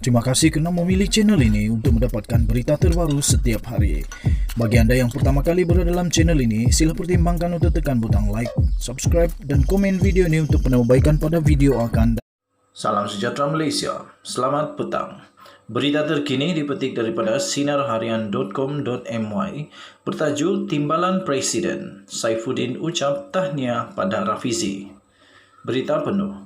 Terima kasih kerana memilih channel ini untuk mendapatkan berita terbaru setiap hari. Bagi anda yang pertama kali berada dalam channel ini, sila pertimbangkan untuk tekan butang like, subscribe dan komen video ini untuk penambahbaikan pada video akan datang. Salam sejahtera Malaysia. Selamat petang. Berita terkini dipetik daripada sinarharian.com.my bertajuk Timbalan Presiden, Saifuddin ucap tahniah pada Rafizi. Berita penuh.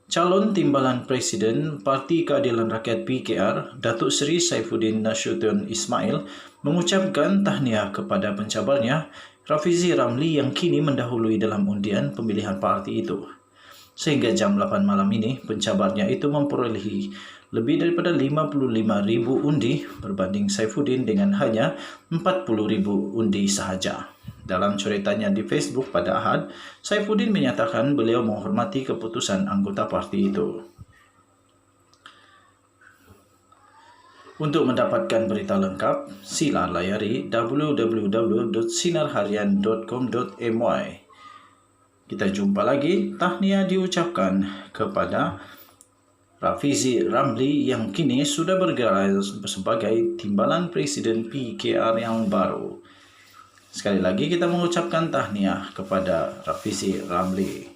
Calon Timbalan Presiden Parti Keadilan Rakyat PKR, Datuk Seri Saifuddin Nasution Ismail mengucapkan tahniah kepada pencabarnya Rafizi Ramli yang kini mendahului dalam undian pemilihan parti itu. Sehingga jam 8 malam ini, pencabarnya itu memperolehi lebih daripada 55,000 undi berbanding Saifuddin dengan hanya 40,000 undi sahaja. Dalam coretannya di Facebook pada Ahad, Saifuddin menyatakan beliau menghormati keputusan anggota parti itu. Untuk mendapatkan berita lengkap, sila layari www.sinarharian.com.my. Kita jumpa lagi. Tahniah diucapkan kepada Rafizi Ramli yang kini sudah bergelar sebagai Timbalan Presiden PKR yang baru. Sekali lagi kita mengucapkan tahniah kepada Rafizi Ramli.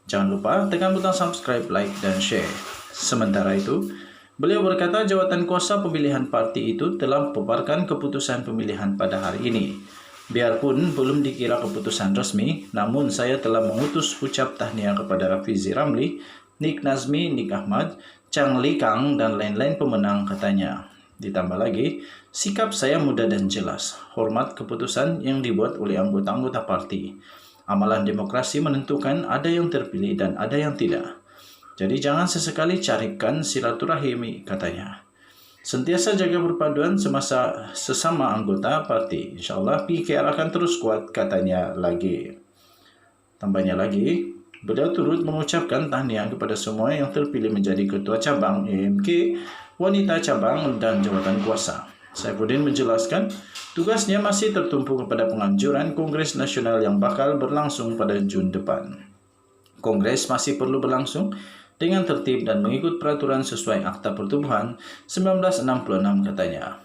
Jangan lupa tekan butang subscribe, like dan share. Sementara itu, beliau berkata jawatan kuasa pemilihan parti itu telah mempaparkan keputusan pemilihan pada hari ini. Biarpun belum dikira keputusan resmi, namun saya telah mengutus ucap tahniah kepada Rafizi Ramli, Nik Nazmi, Nik Ahmad, Chang Li Kang dan lain-lain pemenang, katanya. Ditambah lagi, sikap saya mudah dan jelas, hormat keputusan yang dibuat oleh anggota-anggota parti. Amalan demokrasi menentukan ada yang terpilih dan ada yang tidak. Jadi jangan sesekali carikan silaturahimi, katanya. Sentiasa jaga perpaduan semasa sesama anggota parti. InsyaAllah PKR akan terus kuat, katanya lagi. Tambahnya lagi, beliau turut mengucapkan tahniah kepada semua yang terpilih menjadi ketua cabang AMK, wanita cabang dan jawatan kuasa. Saifuddin menjelaskan, tugasnya masih tertumpu kepada penganjuran Kongres Nasional yang bakal berlangsung pada Jun depan. Kongres masih perlu berlangsung dengan tertib dan mengikut peraturan sesuai Akta Pertubuhan 1966, katanya.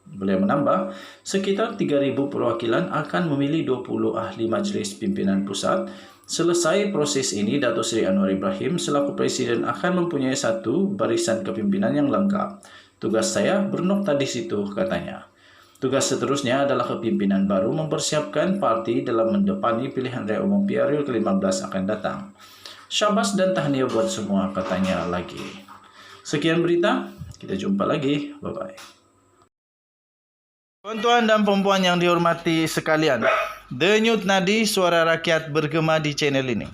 Beliau menambah, sekitar 3,000 perwakilan akan memilih 20 ahli majlis pimpinan pusat. Selesai proses ini, Datuk Seri Anwar Ibrahim selaku Presiden akan mempunyai satu barisan kepimpinan yang lengkap. Tugas saya bernokta di situ, katanya. Tugas seterusnya adalah kepimpinan baru mempersiapkan parti dalam mendepani pilihan raya umum Periode ke-15 akan datang. Syabas dan tahniah buat semua, katanya lagi. Sekian berita, kita jumpa lagi. Bye-bye. Tuan-tuan dan perempuan yang dihormati sekalian, Denyut Nadi Suara Rakyat bergema di channel ini.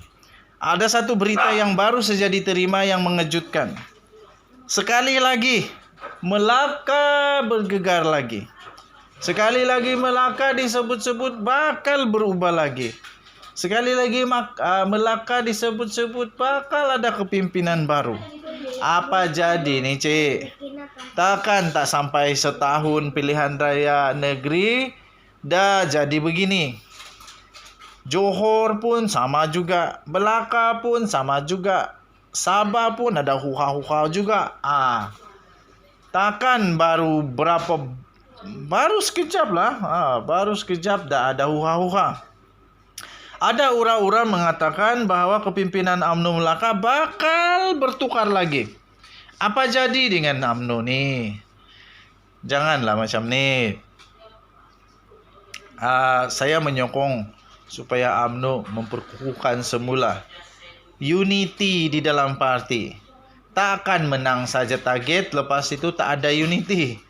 Ada satu berita yang baru saja diterima yang mengejutkan. Sekali lagi, Melaka bergegar lagi. Sekali lagi Melaka disebut-sebut bakal berubah lagi. Sekali lagi Melaka disebut-sebut bakal ada kepimpinan baru. Apa jadi nih, Cik? Takkan tak sampai setahun pilihan raya negeri dah jadi begini. Johor pun sama juga, Melaka pun sama juga, Sabah pun ada huha-huha juga. Takkan baru sekejap lah, baru sekejap dah ada huha-huha. Ada orang-orang mengatakan bahawa kepimpinan UMNO Melaka bakal bertukar lagi. Apa jadi dengan UMNO ni? Janganlah macam ni. Saya menyokong supaya UMNO memperkukuhkan semula unity di dalam parti. Tak akan menang saja target, lepas itu tak ada unity.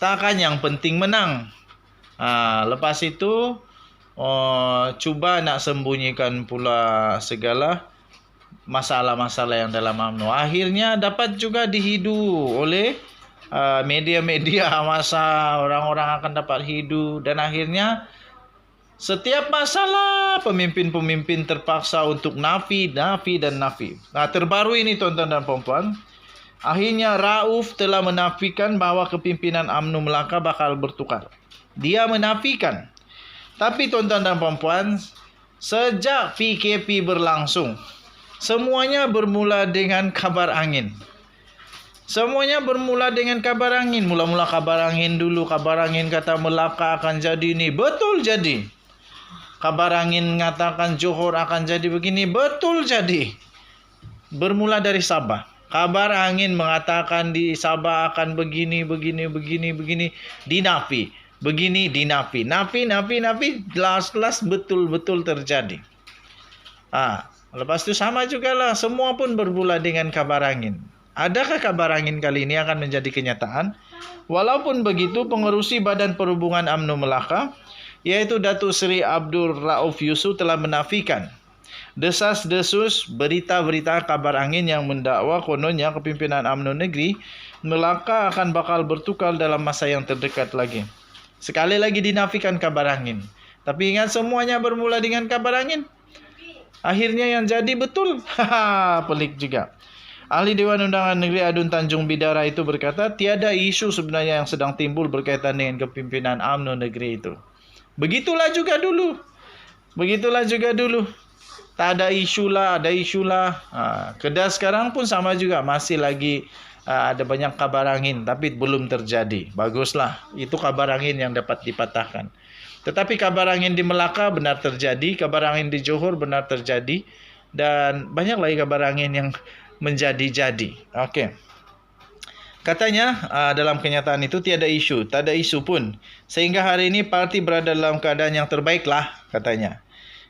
Takkan yang penting menang. Lepas itu cuba nak sembunyikan pula segala masalah-masalah yang dalam UMNO. Akhirnya dapat juga dihidu oleh media-media masa, orang-orang akan dapat hidu dan akhirnya setiap masalah pemimpin-pemimpin terpaksa untuk nafi. Terbaru ini tuan-tuan dan puan-puan, akhirnya Rauf telah menafikan bahawa kepimpinan UMNO Melaka bakal bertukar. Dia menafikan. Tapi tuan-tuan dan puan-puan, sejak PKP berlangsung, semuanya bermula dengan kabar angin. Semuanya bermula dengan kabar angin. Mula-mula kabar angin dulu. Kabar angin kata Melaka akan jadi ini. Betul jadi. Kabar angin mengatakan Johor akan jadi begini. Betul jadi. Bermula dari Sabah. Kabar angin mengatakan di Sabah akan begini. Dinafi. Begini dinafi. Nafi. Jelas betul-betul terjadi. Lepas itu sama juga lah. Semua pun bermula dengan kabar angin. Adakah kabar angin kali ini akan menjadi kenyataan? Walaupun begitu, pengerusi Badan Perhubungan UMNO Melaka, yaitu Datuk Seri Abdul Rauf Yusuf telah menafikan desas-desus berita-berita kabar angin yang mendakwa kononnya kepimpinan UMNO Negeri Melaka akan bakal bertukar dalam masa yang terdekat lagi. Sekali lagi dinafikan kabar angin. Tapi ingat semuanya bermula dengan kabar angin. Akhirnya yang jadi betul. Pelik juga. Ahli Dewan Undangan Negeri Adun Tanjung Bidara itu berkata, tiada isu sebenarnya yang sedang timbul berkaitan dengan kepimpinan UMNO Negeri itu. Begitulah juga dulu. Tak ada isu lah, ada isu lah. Kedah sekarang pun sama juga. Masih lagi ada banyak kabar angin, tapi belum terjadi. Baguslah. Itu kabar angin yang dapat dipatahkan. Tetapi kabar angin di Melaka benar terjadi. Kabar angin di Johor benar terjadi. Dan banyak lagi kabar angin yang menjadi-jadi. Okey. Katanya dalam kenyataan itu tiada isu, tak ada isu pun. Sehingga hari ini parti berada dalam keadaan yang terbaiklah, katanya.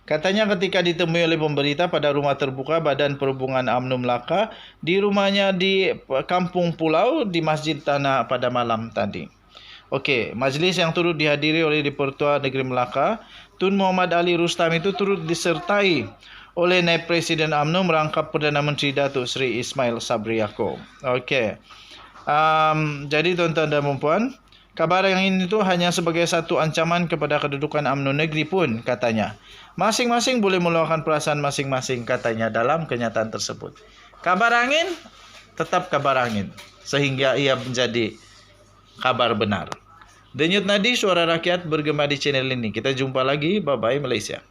Katanya ketika ditemui oleh pemberita pada rumah terbuka Badan Perhubungan UMNO Melaka di rumahnya di Kampung Pulau di Masjid Tanah pada malam tadi. Okey, majlis yang turut dihadiri oleh Dipertua Negeri Melaka, Tun Muhammad Ali Rustam itu turut disertai oleh Naib Presiden UMNO merangkap Perdana Menteri Datuk Seri Ismail Sabri Yaakob. Okey. Jadi tuan-tuan dan puan, kabar yang ini itu hanya sebagai satu ancaman kepada kedudukan UMNO Negeri pun, katanya. Masing-masing boleh meluahkan perasaan masing-masing, katanya dalam kenyataan tersebut. Kabar angin tetap kabar angin sehingga ia menjadi kabar benar. Denyut nadi suara rakyat bergema di channel ini. Kita jumpa lagi. Bye-bye Malaysia.